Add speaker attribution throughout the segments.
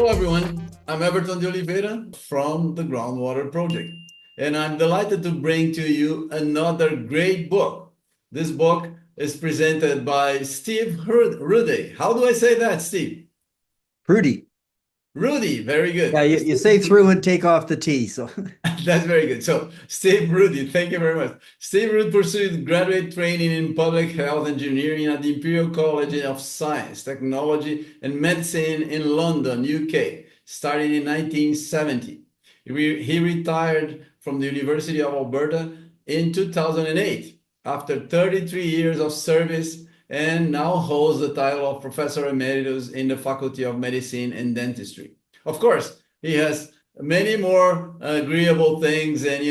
Speaker 1: Hello, everyone. I'm Everton de Oliveira from the Groundwater Project, and I'm delighted to bring to you another great book. This book is presented by Steve Hrudey. How do I say that, Steve?
Speaker 2: Hrudey.
Speaker 1: Hrudey, very
Speaker 2: Yeah,
Speaker 1: good.
Speaker 2: you say through and take off the T. So
Speaker 1: That's very good. So, Steve Hrudey, thank you very much. Steve Hrudey pursued graduate training in public health engineering at the Imperial College of Science, Technology, and Medicine in London, UK, starting in 1970. He retired from the University of Alberta in 2008 after 33 years of service and now holds the title of Professor Emeritus in the Faculty of Medicine and Dentistry. Of course, he has many more agreeable things, and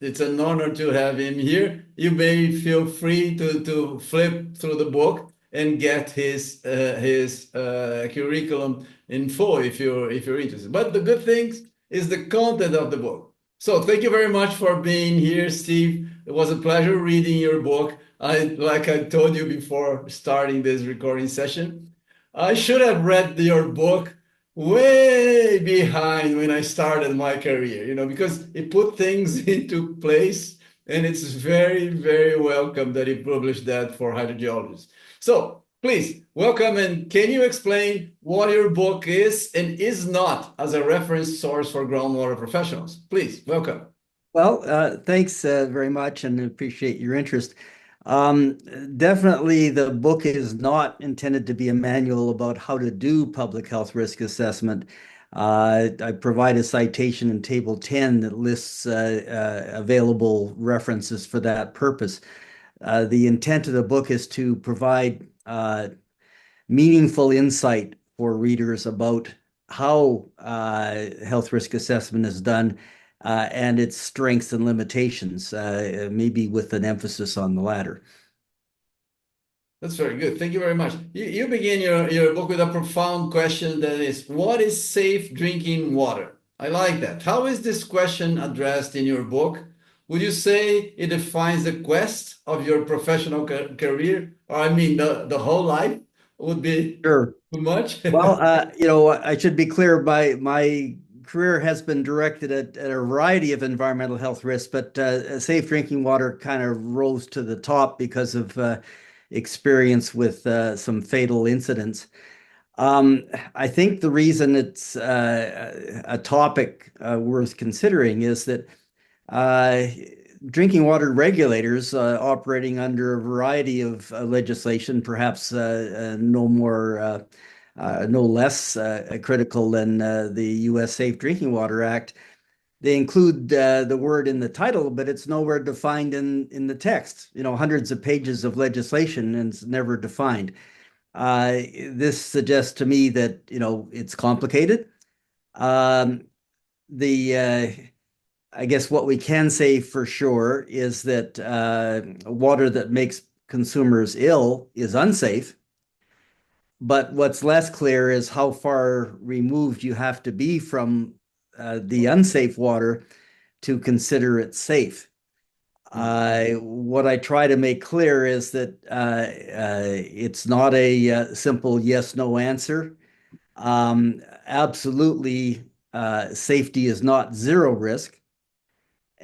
Speaker 1: it's an honor to have him here. You may feel free to flip through the book and get his curriculum in full if you're interested. But the good thing is the content of the book. So thank you very much for being here, Steve. It was a pleasure reading your book. Like I told you before starting this recording session, I should have read your book way behind when I started my career, because it put things into place, and it's very, very welcome that he published that for hydrogeologists. So please welcome, and can you explain what your book is and is not as a reference source for groundwater professionals? Please welcome.
Speaker 2: thanks very much and appreciate your interest. Um, Definitely, the book is not intended to be a manual about how to do public health risk assessment. I provide a citation in Table 10 that lists available references for that purpose. The intent of the book is to provide meaningful insight for readers about how health risk assessment is done and its strengths and limitations, maybe with an emphasis on the latter.
Speaker 1: That's very good. Thank you very much. You begin your book with a profound question that is, what is safe drinking water? I like that. How is this question addressed in your book? Would you say it defines the quest of your professional career? Or I mean, the whole life would be
Speaker 2: Sure.
Speaker 1: too much?
Speaker 2: I should be clear, my career has been directed at a variety of environmental health risks, but safe drinking water kind of rose to the top because of experience with some fatal incidents. I think the reason it's a topic worth considering is that uh, drinking water regulators operating under a variety of legislation, perhaps no less critical than the U.S. Safe Drinking Water Act. They include the word in the title, but it's nowhere defined in the text. Hundreds of pages of legislation and it's never defined. This suggests to me that it's complicated. Um, the I guess what we can say for sure is that water that makes consumers ill is unsafe. But what's less clear is how far removed you have to be from the unsafe water to consider it safe. What I try to make clear is that it's not a simple yes no answer. Absolutely, safety is not zero risk.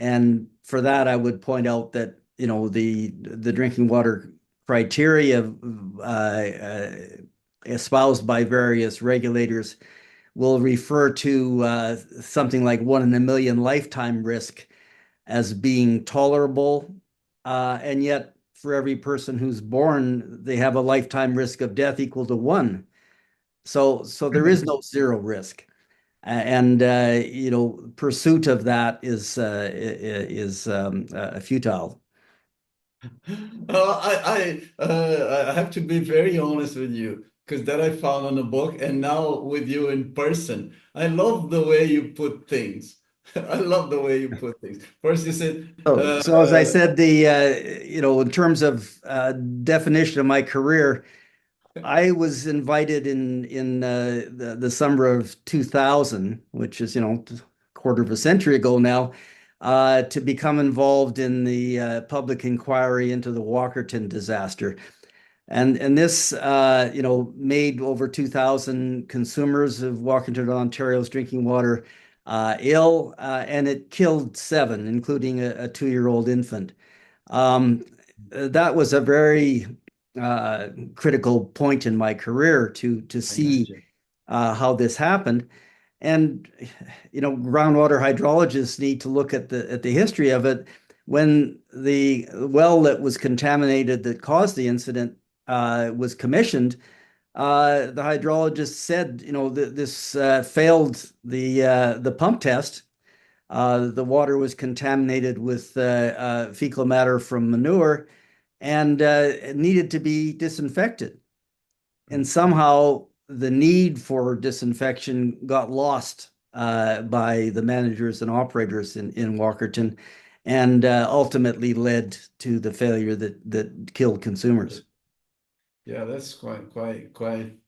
Speaker 2: And for that, I would point out that the drinking water criteria espoused by various regulators will refer to something like 1 in a million lifetime risk as being tolerable, and yet for every person who's born, they have a lifetime risk of death equal to 1. So there is no zero risk. And pursuit of that is futile.
Speaker 1: I have to be very honest with you because that I found on the book and now with you in person. I love the way you put things. I love the way you put things. First, you said,
Speaker 2: So as I said, in terms of definition of my career, I was invited in the summer of 2000, which is a quarter of a century ago now, to become involved in the public inquiry into the Walkerton disaster. And this, made over 2,000 consumers of Walkerton, Ontario's drinking water ill, and it killed 7, including a 2-year-old infant. Um, that was a very critical point in my career to
Speaker 1: I
Speaker 2: see
Speaker 1: imagine.
Speaker 2: how this happened. And groundwater hydrologists need to look at the history of it. When the well that was contaminated that caused the incident was commissioned, the hydrologist said, this failed the pump test. The water was contaminated with fecal matter from manure, and it needed to be disinfected. And somehow the need for disinfection got lost by the managers and operators in Walkerton, and ultimately led to the failure that killed consumers.
Speaker 1: Yeah, that's quite.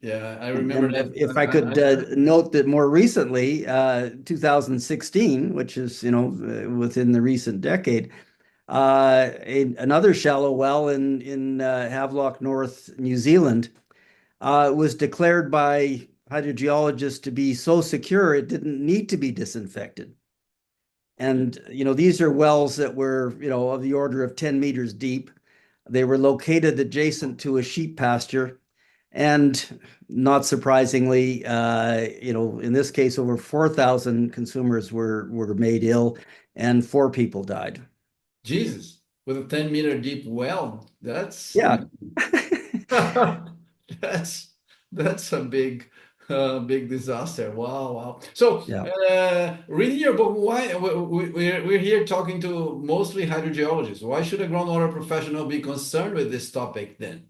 Speaker 1: Yeah, I remember
Speaker 2: And
Speaker 1: that.
Speaker 2: if I could note that more recently, 2016, which is within the recent decade, another shallow well in Havelock North, New Zealand, was declared by hydrogeologists to be so secure it didn't need to be disinfected. And these are wells that were of the order of 10 meters deep. They were located adjacent to a sheep pasture, and not surprisingly, in this case, over 4,000 consumers were made ill, and 4 people died.
Speaker 1: Jesus, with a 10-meter deep well,
Speaker 2: Yeah.
Speaker 1: that's that's a big disaster. Wow, wow. So,
Speaker 2: Yeah.
Speaker 1: reading your book, why we're here talking to mostly hydrogeologists. Why should a groundwater professional be concerned with this topic then?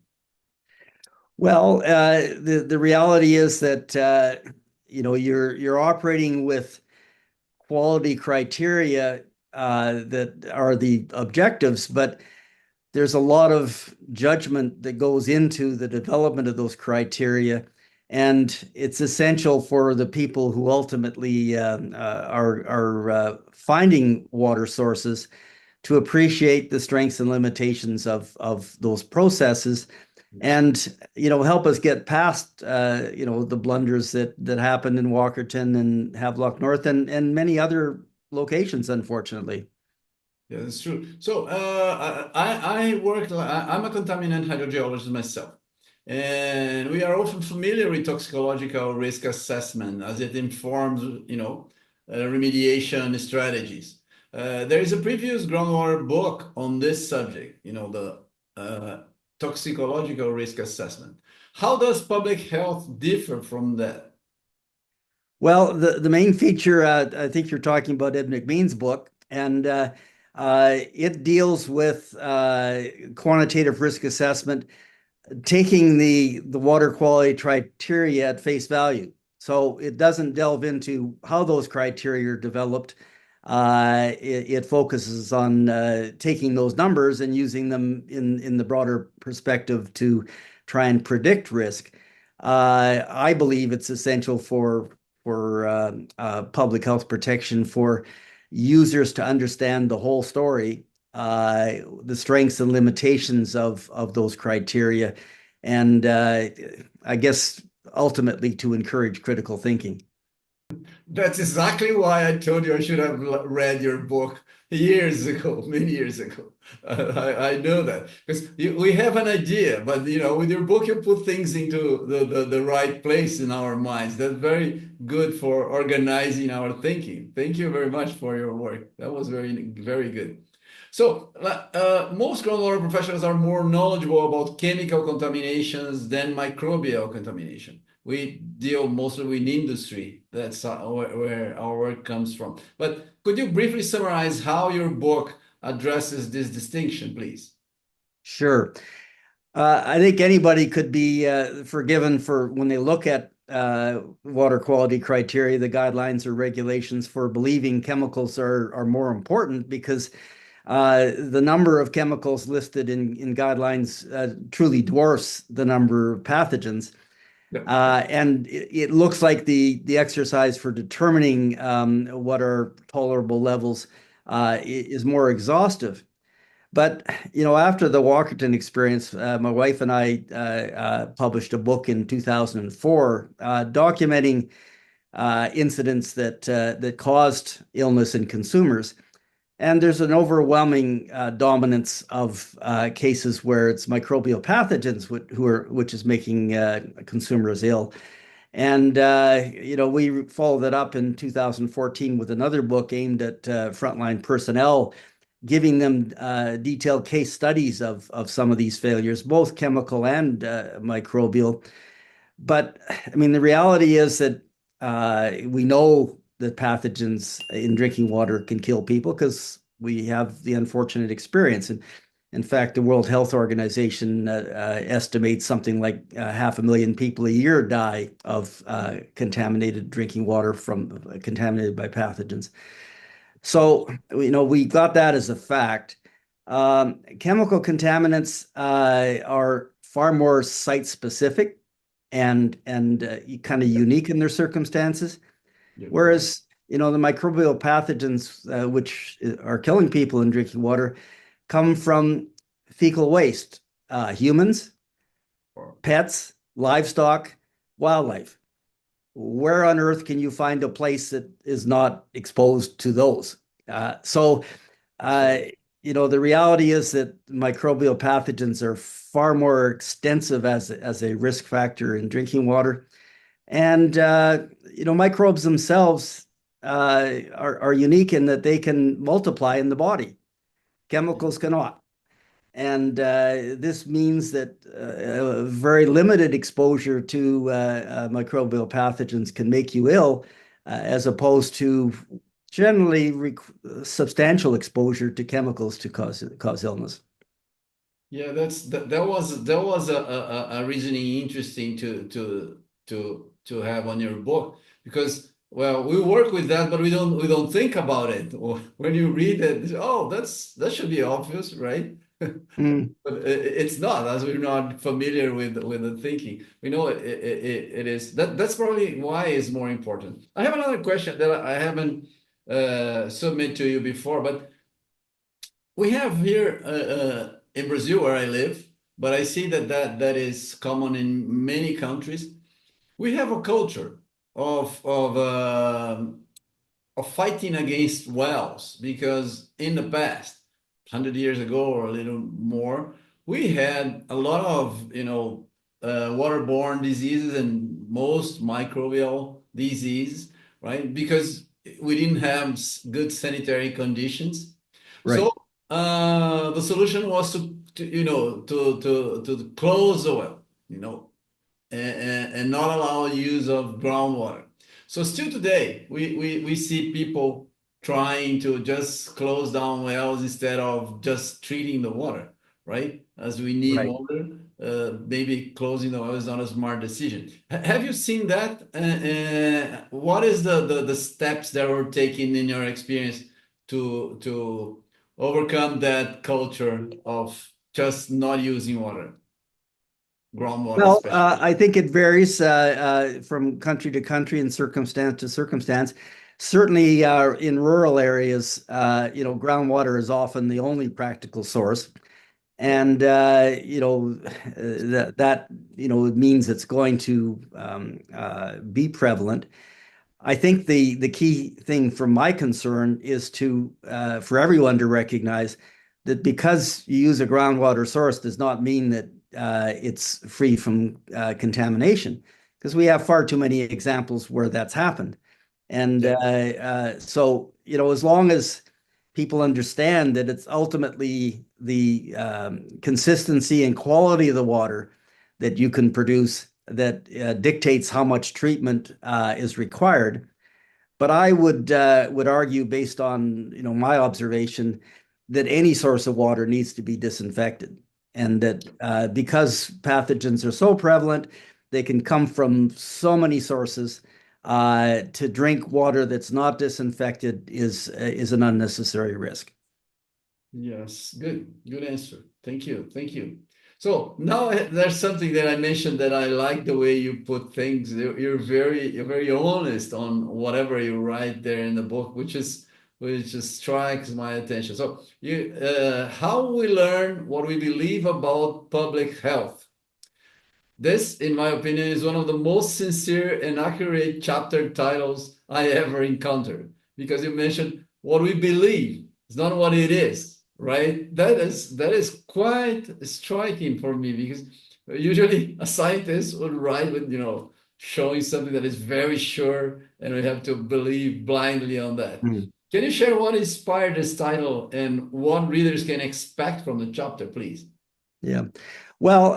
Speaker 2: Well, the reality is that you're operating with quality criteria that are the objectives, but there's a lot of judgment that goes into the development of those criteria, and it's essential for the people who ultimately are finding water sources to appreciate the strengths and limitations of those processes, and help us get past the blunders that happened in Walkerton and Havelock North and many other locations, unfortunately.
Speaker 1: Yeah, that's true. So I'm a contaminant hydrogeologist myself, and we are often familiar with toxicological risk assessment as it informs, remediation strategies. There is a previous groundwater book on this subject, the toxicological risk assessment. How does public health differ from that?
Speaker 2: Well, the main feature, I think you're talking about Ed McBean's book, and it deals with quantitative risk assessment, taking the water quality criteria at face value. So it doesn't delve into how those criteria are developed. It focuses on taking those numbers and using them in the broader perspective to try and predict risk. I believe it's essential for public health protection, for users to understand the whole story, the strengths and limitations of those criteria, and I guess ultimately to encourage critical thinking.
Speaker 1: That's exactly why I told you I should have read your book years ago, many years ago. I know that because we have an idea, but with your book, you put things into the right place in our minds. That's very good for organizing our thinking. Thank you very much for your work. That was very good. So, most groundwater professionals are more knowledgeable about chemical contaminations than microbial contamination. We deal mostly with industry. That's where our work comes from. But could you briefly summarize how your book addresses this distinction, please?
Speaker 2: Sure. I think anybody could be forgiven for when they look at water quality criteria, the guidelines or regulations, for believing chemicals are more important, because the number of chemicals listed in guidelines truly dwarfs the number of pathogens.
Speaker 1: Yeah.
Speaker 2: And it looks like the exercise for determining what are tolerable levels is more exhaustive. But after the Walkerton experience, my wife and I published a book in 2004 documenting incidents that caused illness in consumers. And there's an overwhelming dominance of cases where it's microbial pathogens which is making consumers ill. And we followed that up in 2014 with another book aimed at frontline personnel, giving them detailed case studies of some of these failures, both chemical and microbial. But I mean, the reality is that we know that pathogens in drinking water can kill people because we have the unfortunate experience. And in fact, the World Health Organization estimates something like 500,000 people a year die of contaminated drinking water from contaminated by pathogens. So, we got that as a fact. Chemical contaminants are far more site specific and kind of unique in their circumstances.
Speaker 1: Yeah.
Speaker 2: Whereas, the microbial pathogens, which are killing people in drinking water, come from fecal waste, humans, pets, livestock, wildlife. Where on earth can you find a place that is not exposed to those? So, the reality is that microbial pathogens are far more extensive as a risk factor in drinking water. And, microbes themselves are unique in that they can multiply in the body. Chemicals cannot. And this means that very limited exposure to microbial pathogens can make you ill, as opposed to generally substantial exposure to chemicals to cause illness.
Speaker 1: Yeah, that was a reasoning interesting to have on your book, because well, we work with that, but we don't think about it. When you read it, oh, that should be obvious, right?
Speaker 2: Mm.
Speaker 1: But it's not, as we're not familiar with the thinking. We know it is. That's probably why it's more important. I have another question that I haven't submitted to you before, but we have here in Brazil where I live, but I see that is common in many countries. We have a culture of fighting against wells, because in the past, 100 years ago or a little more, we had a lot of waterborne diseases and most microbial disease, right? Because we didn't have good sanitary conditions.
Speaker 2: Right.
Speaker 1: So the solution was to close the well, and not allow use of groundwater. So still today, we see people trying to just close down wells instead of just treating the water, right? As we need
Speaker 2: Right.
Speaker 1: water, maybe closing the well is not a smart decision. Have you seen that? What is the steps that were taken in your experience to overcome that culture of just not using water? Groundwater,
Speaker 2: Well,
Speaker 1: especially.
Speaker 2: I think it varies from country to country and circumstance to circumstance. Certainly, in rural areas, groundwater is often the only practical source, and that means it's going to be prevalent. I think the key thing from my concern is for everyone to recognize that because you use a groundwater source does not mean that it's free from contamination, because we have far too many examples where that's happened. And so, as long as people understand that it's ultimately the consistency and quality of the water that you can produce that dictates how much treatment is required. But I would argue, based on my observation, that any source of water needs to be disinfected, and that because pathogens are so prevalent, they can come from so many sources. To drink water that's not disinfected is an unnecessary risk.
Speaker 1: Yes, good answer. Thank you, thank you. So now there's something that I mentioned that I like the way you put things. You're very honest on whatever you write there in the book, which is which strikes my attention. So, how we learn what we believe about public health. This, in my opinion, is one of the most sincere and accurate chapter titles I ever encountered, because you mentioned what we believe. It's not what it is, right? That is quite striking for me, because usually a scientist would write with, showing something that is very sure, and we have to believe blindly on that.
Speaker 2: Mm.
Speaker 1: Can you share what inspired this title and what readers can expect from the chapter, please?
Speaker 2: Yeah. Well,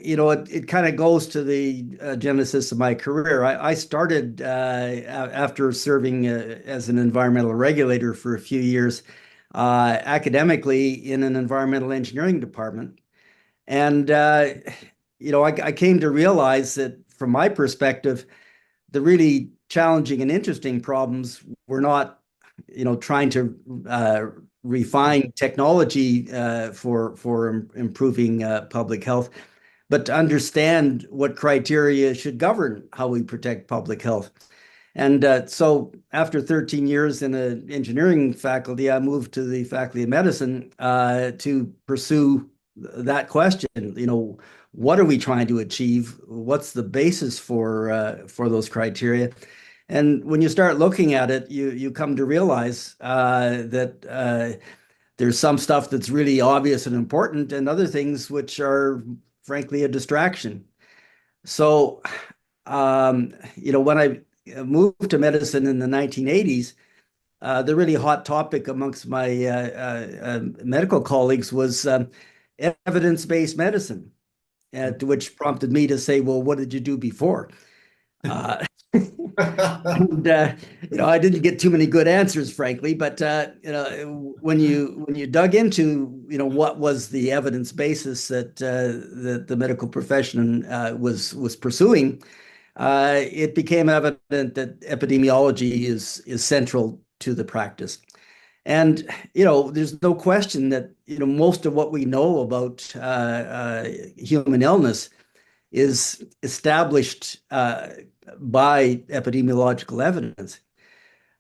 Speaker 2: it kind of goes to the genesis of my career. I started after serving as an environmental regulator for a few years academically in an environmental engineering department. And, I came to realize that from my perspective, the really challenging and interesting problems were not, trying to refine technology for improving public health, but to understand what criteria should govern how we protect public health. And so after 13 years in an engineering faculty, I moved to the Faculty of Medicine to pursue that question. What are we trying to achieve? What's the basis for those criteria? And when you start looking at it, you come to realize that there's some stuff that's really obvious and important, and other things which are, frankly, a distraction. So, when I moved to medicine in the 1980s, the really hot topic amongst my medical colleagues was evidence-based medicine, which prompted me to say, well, what did you do before? And I didn't get too many good answers, frankly. But when you dug into what was the evidence basis that the medical profession was pursuing, it became evident that epidemiology is central to the practice. And there's no question that most of what we know about human illness is established by epidemiological evidence.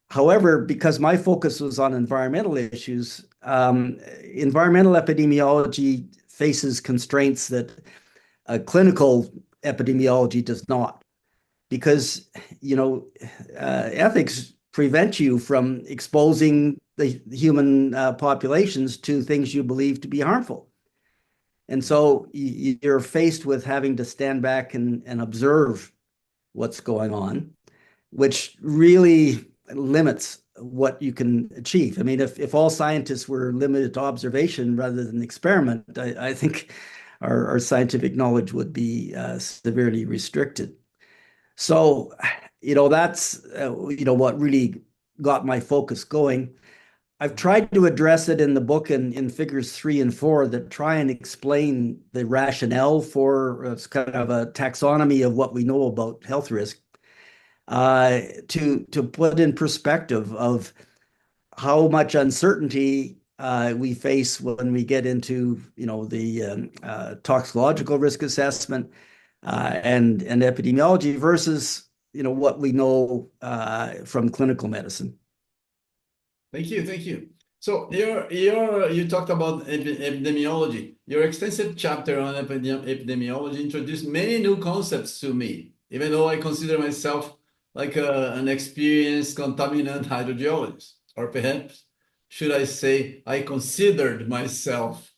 Speaker 2: However, because my focus was on environmental issues, environmental epidemiology faces constraints that clinical epidemiology does not, because ethics prevent you from exposing the human populations to things you believe to be harmful. And so you're faced with having to stand back and observe what's going on, which really limits what you can achieve. I mean, if all scientists were limited to observation rather than experiment, I think our scientific knowledge would be severely restricted. So, that's what really got my focus going. I've tried to address it in the book in figures 3 and 4 that try and explain the rationale for it's kind of a taxonomy of what we know about health risk, to put in perspective of how much uncertainty we face when we get into the toxicological risk assessment and epidemiology versus what we know from clinical medicine.
Speaker 1: Thank you, thank you. So you talked about epidemiology. Your extensive chapter on epidemiology introduced many new concepts to me, even though I consider myself like an experienced contaminant hydrogeologist, or perhaps should I say I considered myself.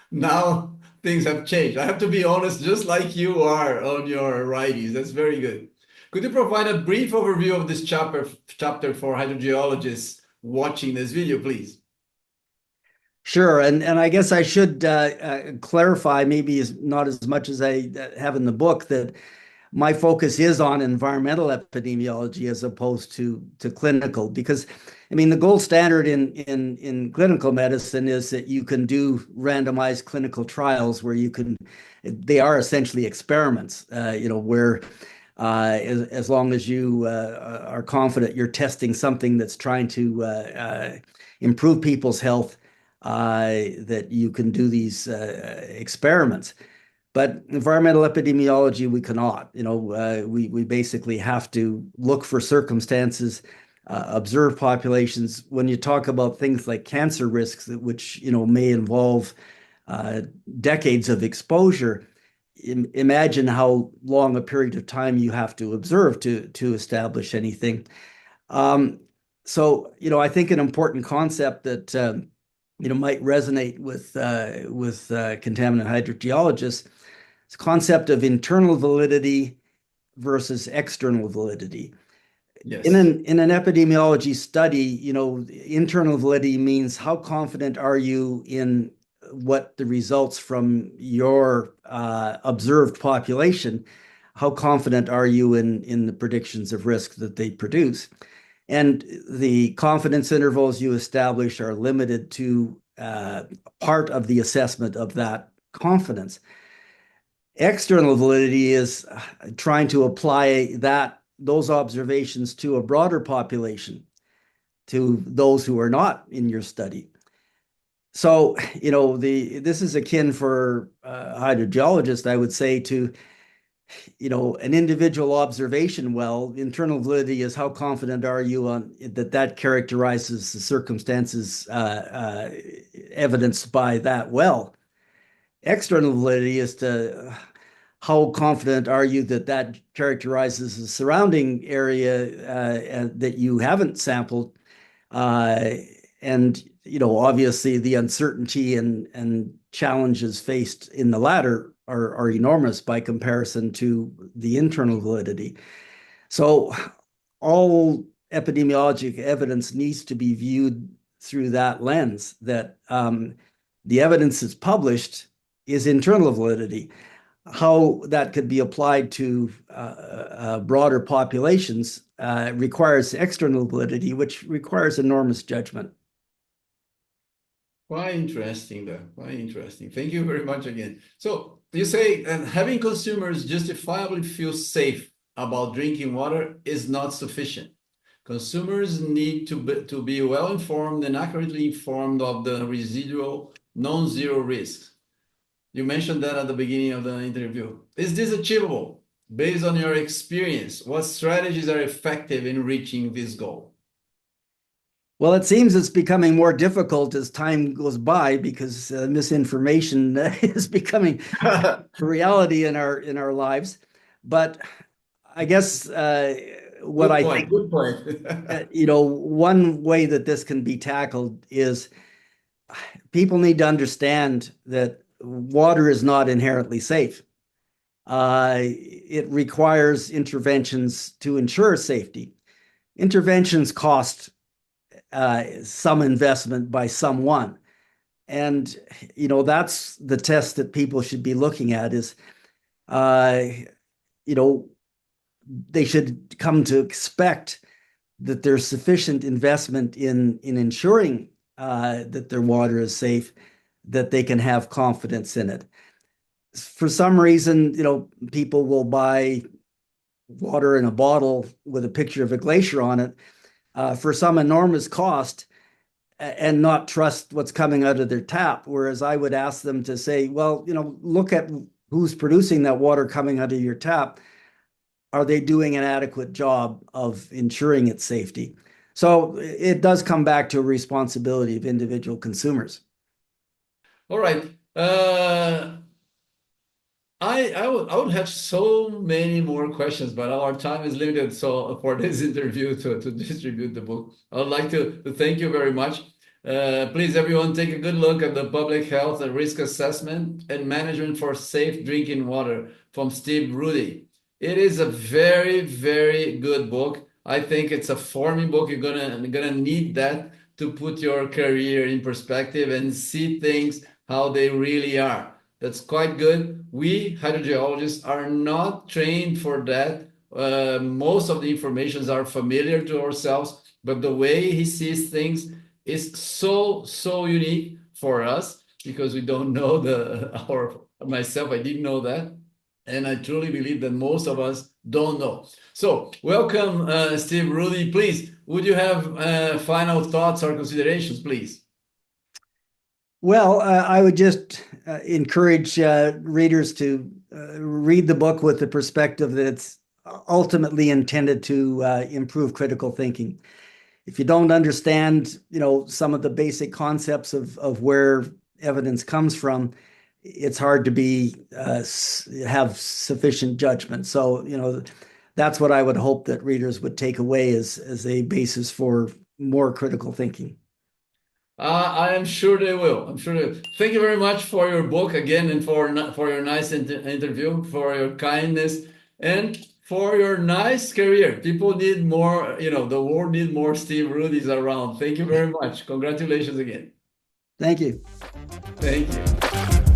Speaker 1: Now things have changed. I have to be honest, just like you are on your writings. That's very good. Could you provide a brief overview of this chapter for hydrogeologists watching this video, please?
Speaker 2: Sure, and I guess I should clarify, maybe not as much as I have in the book, that my focus is on environmental epidemiology as opposed to clinical, because I mean the gold standard in clinical medicine is that you can do randomized clinical trials where they are essentially experiments, where as long as you are confident you're testing something that's trying to improve people's health, that you can do these experiments. But environmental epidemiology, we cannot. We basically have to look for circumstances observed populations. When you talk about things like cancer risks, which may involve decades of exposure, imagine how long a period of time you have to observe to establish anything. So, I think an important concept that might resonate with contaminant hydrogeologists is the concept of internal validity versus external validity.
Speaker 1: Yes.
Speaker 2: In an epidemiology study, internal validity means how confident are you in what the results from your observed population, how confident are you in the predictions of risk that they produce? And the confidence intervals you establish are limited to part of the assessment of that confidence. External validity is trying to apply those observations to a broader population, to those who are not in your study. So, this is akin for a hydrogeologist, I would say, to an individual observation well. Internal validity is how confident are you on that characterizes the circumstances evidenced by that well. External validity is to how confident are you that characterizes the surrounding area that you haven't sampled, and obviously the uncertainty and challenges faced in the latter are enormous by comparison to the internal validity. So all epidemiologic evidence needs to be viewed through that lens, that the evidence that's published is internal validity. How that could be applied to broader populations requires external validity, which requires enormous judgment.
Speaker 1: Quite interesting, though. Quite interesting. Thank you very much again. So you say that having consumers justifiably feel safe about drinking water is not sufficient. Consumers need to be well informed and accurately informed of the residual non-zero risks. You mentioned that at the beginning of the interview. Is this achievable? Based on your experience, what strategies are effective in reaching this goal?
Speaker 2: Well, it seems it's becoming more difficult as time goes by because misinformation is becoming a reality in our lives. But I guess what I think,
Speaker 1: good point.
Speaker 2: one way that this can be tackled is people need to understand that water is not inherently safe. It requires interventions to ensure safety. Interventions cost some investment by someone. And, that's the test that people should be looking at is, they should come to expect that there's sufficient investment in ensuring that their water is safe, that they can have confidence in it. For some reason, people will buy water in a bottle with a picture of a glacier on it for some enormous cost and not trust what's coming out of their tap. Whereas I would ask them to say, well, look at who's producing that water coming out of your tap. Are they doing an adequate job of ensuring its safety? So it does come back to a responsibility of individual consumers.
Speaker 1: All right. I would have so many more questions, but our time is limited. So for this interview to distribute the book, I would like to thank you very much. Please, everyone, take a good look at the Public Health and Risk Assessment and Management for Safe Drinking Water from Steve Hrudey. It is a very, very good book. I think it's a forming book. You're gonna need that to put your career in perspective and see things how they really are. That's quite good. We hydrogeologists are not trained for that. Most of the informations are familiar to ourselves, but the way he sees things is so unique for us because we don't know myself, I didn't know that. And I truly believe that most of us don't know. So welcome, Steve Hrudey. Please, would you have final thoughts or considerations, please?
Speaker 2: Well, I would just encourage readers to read the book with the perspective that it's ultimately intended to improve critical thinking. if you don't understand, some of the basic concepts of where evidence comes from, it's hard to have sufficient judgment. So, that's what I would hope that readers would take away as a basis for more critical thinking.
Speaker 1: I am sure they will. I'm sure they will. Thank you very much for your book again, and for your nice interview, for your kindness, and for your nice career. People need more, the world need more Steve Rudeys around. Thank you very much. Congratulations again.
Speaker 2: Thank you.
Speaker 1: Thank you.